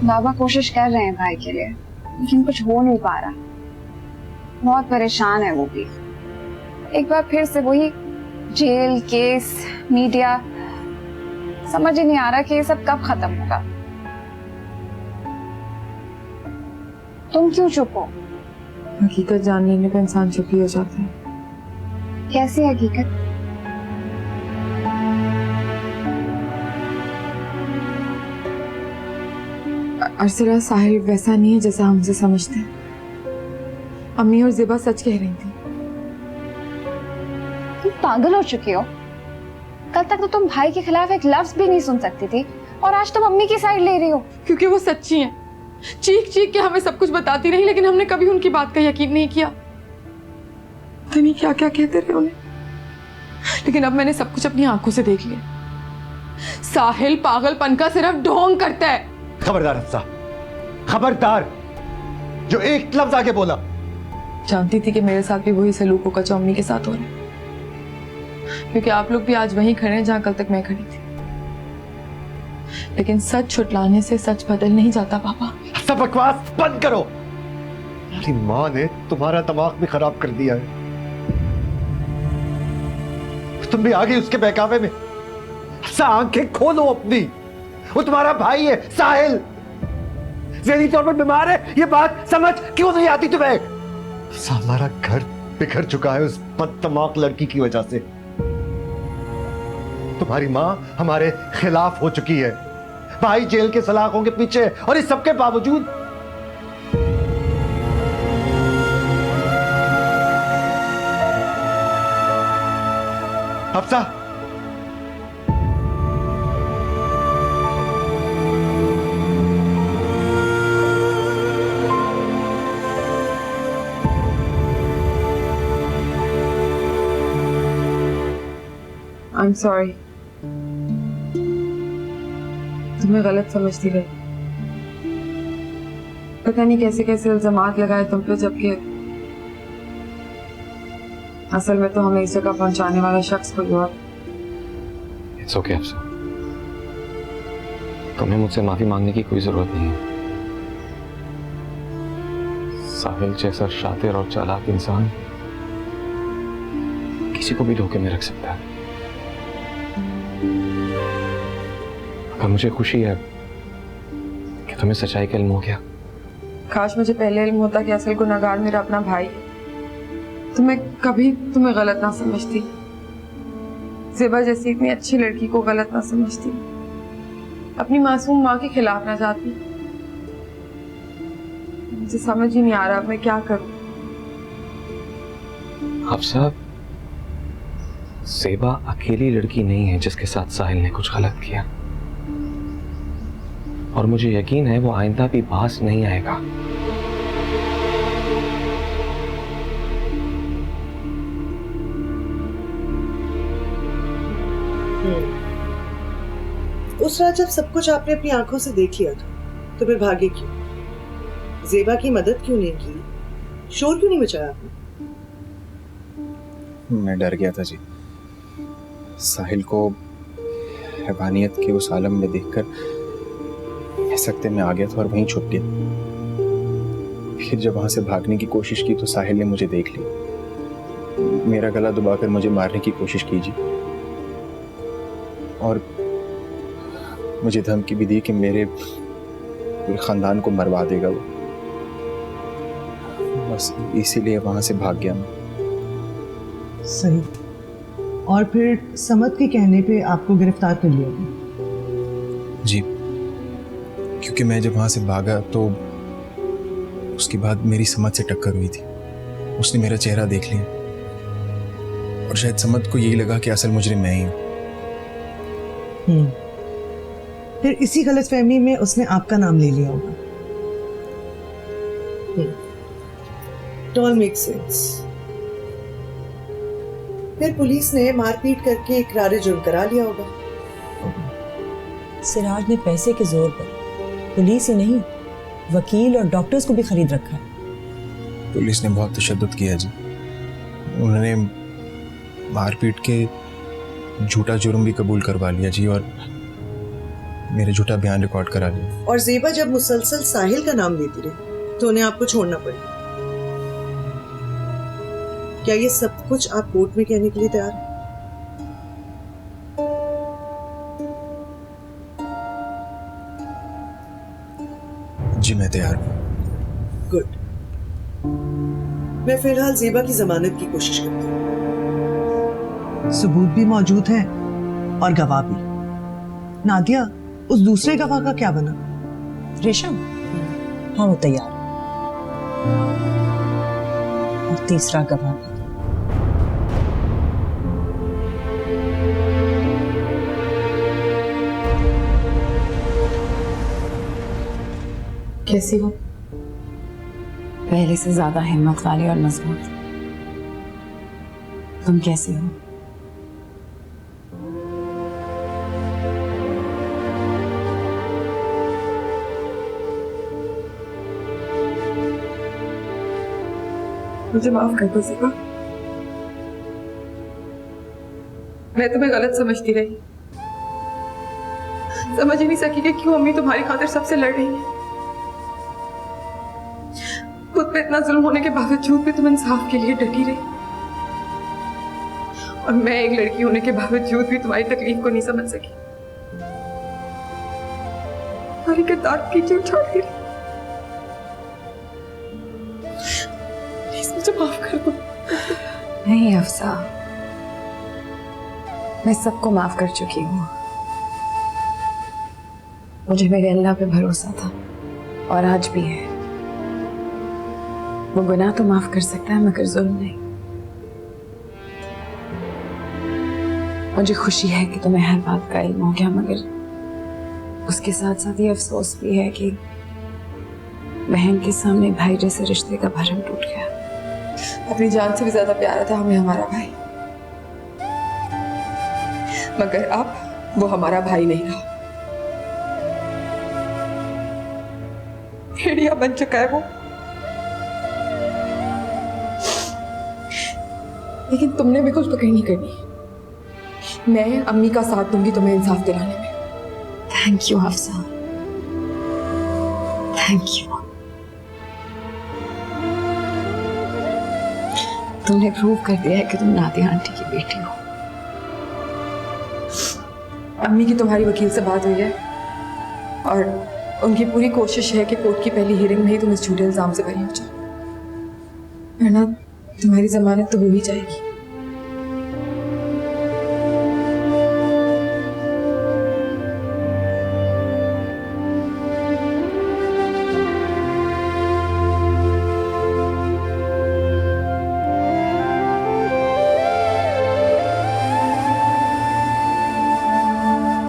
बाबा कोशिश कर रहे हैं भाई के लिए, लेकिन कुछ हो नहीं पा रहा। बहुत परेशान है वो भी। एक बार फिर से वही जेल, केस, मीडिया, समझ ही नहीं आ रहा कि ये सब कब खत्म होगा। तुम क्यों चुप हो? हकीकत जान लेने पर इंसान चुप ही हो जाता है। कैसी हकीकत? अर्सला, साहिल वैसा नहीं है जैसा हम उसे समझते हैं। अम्मी और ज़ेबा सच कह रही थी। तुम पागल हो चुकी हो। कल तक तो तुम भाई के खिलाफ एक लफ्ज भी नहीं सुन सकती थी, और आज तुम अम्मी की साइड ले रही हो। क्योंकि वो सच्ची हैं। चीख चीख के हमें सब कुछ बताती रही, लेकिन हमने कभी उनकी बात का यकीन नहीं किया। पता नहीं क्या क्या कहते रहे उन्हें, लेकिन अब मैंने सब कुछ अपनी आंखों से देख लिया। साहिल पागलपन का सिर्फ ढोंग करता है। खबरदार हफ्सा, खबरदार, जो एक लफ्ज आगे बोला। जानती थी कि मेरे साथ भी वही सलूक होगा जो अम्मी के साथ हो रहा है, क्योंकि आप लोग भी आज वहीं खड़े हैं जहां कल तक मैं खड़ी थी। लेकिन सच छुटलाने से सच बदल नहीं जाता पापा। सब बकवास बंद करो। तुम्हारी माँ ने तुम्हारा दिमाग भी खराब कर दिया है। तुम भी आ गई उसके बहकावे में। हफ्सा, आंखें खोलो अपनी। वो तुम्हारा भाई है साहिल, ज़हनी तौर पर बीमार है। ये बात समझ क्यों नहीं आती तुम्हें? हमारा घर बिखर चुका है उस बददिमाग लड़की की वजह से। तुम्हारी माँ हमारे खिलाफ हो चुकी है, भाई जेल के सलाखों के पीछे, और इस सबके बावजूद हफ्सा, I'm sorry, तुम्हें गलत समझती रही। पता नहीं कैसे कैसे इल्जामात लगाए तुम पे, जबकि असल में तो हमें इस जगह पहुंचाने वाला शख्स कोई और। It's okay, अफसा। तुम्हें मुझसे माफी मांगने की कोई जरूरत नहीं है। साहिल जैसा शातिर और चालाक इंसान किसी को भी धोखे में रख सकता है। अगर मुझे खुशी है कि तुम्हें सच्चाई का इल्म हो गया। काश मुझे पहले इल्म होता कि असल गुनहगार मेरा अपना भाई है, तो मैं कभी तुम्हें गलत ना समझती। ज़ेबा जैसी इतनी अच्छी लड़की को गलत ना समझती, अपनी मासूम माँ के खिलाफ ना जाती। मुझे समझ ही नहीं आ रहा मैं क्या करूं। हफ्सा, ज़ेबा अकेली लड़की नहीं है जिसके साथ साहिल ने कुछ गलत किया, और मुझे यकीन है वो आइंदा भी बाज नहीं आएगा। उस रात जब सब कुछ आपने अपनी आंखों से देख लिया था, तो फिर भागे क्यों? ज़ेबा की मदद क्यों नहीं की? शोर क्यों नहीं मचाया आपने? मैं डर गया था जी। साहिल को हैवानियत के उस आलम में देखकर सकते में आ गया था और वहीं छुप गया। फिर जब वहां से भागने की कोशिश की तो साहिल ने मुझे देख लिया, मेरा गला दबाकर मुझे मारने की कोशिश की जी, और मुझे धमकी भी दी कि मेरे पूरे खानदान को मरवा देगा वो। बस इसीलिए वहां से भाग गया मैं। सही। और फिर समद के कहने पे आपको गिरफ्तार कर लिया गया? जी, क्योंकि मैं जब वहां से भागा तो उसके बाद मेरी समद से टक्कर हुई थी। उसने मेरा चेहरा देख लिया और शायद समद को यही लगा कि असल मुजरिम मैं ही हूं। फिर इसी गलतफहमी में उसने आपका नाम ले लिया होगा। It all makes sense। फिर पुलिस ने मारपीट करके इकरार जुर्म करा लिया होगा। सिराज ने पैसे के जोर पर पुलिस ही नहीं, वकील और डॉक्टर्स को भी खरीद रखा है। पुलिस ने बहुत तशद्दुद किया जी। उन्होंने मारपीट के झूठा जुर्म भी कबूल करवा लिया जी, और मेरे झूठा बयान रिकॉर्ड करा लिया। और जेबा जब मुसलसल साहिल का नाम लेती रही तो उन्हें आपको छोड़ना पड़ा। क्या ये सब कुछ आप कोर्ट में कहने के लिए तैयार हैं? जी मैं तैयार हूँ। गुड। मैं फिलहाल जेबा की जमानत की कोशिश करती हूँ। सबूत भी मौजूद है और गवाह भी। नादिया, उस दूसरे गवाह का क्या बना? रेशम, हाँ वो तैयार है। और तीसरा गवाह भी। कैसी हो? पहले से ज्यादा हिम्मत वाली और मजबूत। तुम कैसी हो? मुझे माफ कर दो ज़ेबा। मैं तुम्हें गलत समझती रही, समझ ही नहीं सकी कि क्यों अम्मी तुम्हारी खातिर सबसे लड़ रही है। खुद पे इतना जुल्म होने के बावजूद भी तुम इंसाफ के लिए डटी रही, और मैं एक लड़की होने के बावजूद भी तुम्हारी तकलीफ को नहीं समझ सकी। तुम्हारी किरदार कीचड़ छोड़ दी। प्लीज मुझे माफ कर दो। नहीं अफसा, मैं सबको माफ कर चुकी हूँ। मुझे मेरे अल्लाह पे भरोसा था और आज भी है। वो गुनाह तो माफ कर सकता है मगर जुल्म नहीं। मुझे खुशी है कि तुम्हें हर बात का इल्म हो गया, मगर उसके साथ साथ ये अफसोस भी है कि बहन के सामने भाई जैसे रिश्ते का भरम टूट गया। अपनी जान से भी ज्यादा प्यारा था हमें हमारा भाई, मगर अब वो हमारा भाई नहीं रहा, भेड़िया बन चुका है वो। लेकिन तुमने भी कुछ पकड़ नहीं करनी। मैं अम्मी का साथ दूंगी तुम्हें इंसाफ दिलाने में। Thank you अफसा, thank you. तुमने प्रूव कर दिया है कि तुम नादिया आंटी की बेटी हो। अम्मी की तुम्हारी वकील से बात हुई है और उनकी पूरी कोशिश है कि कोर्ट की पहली हियरिंग में ही तुम इस झूठे इल्जाम से बरी हो जाओ, वरना तुम्हारी जमानत तो हो ही जाएगी।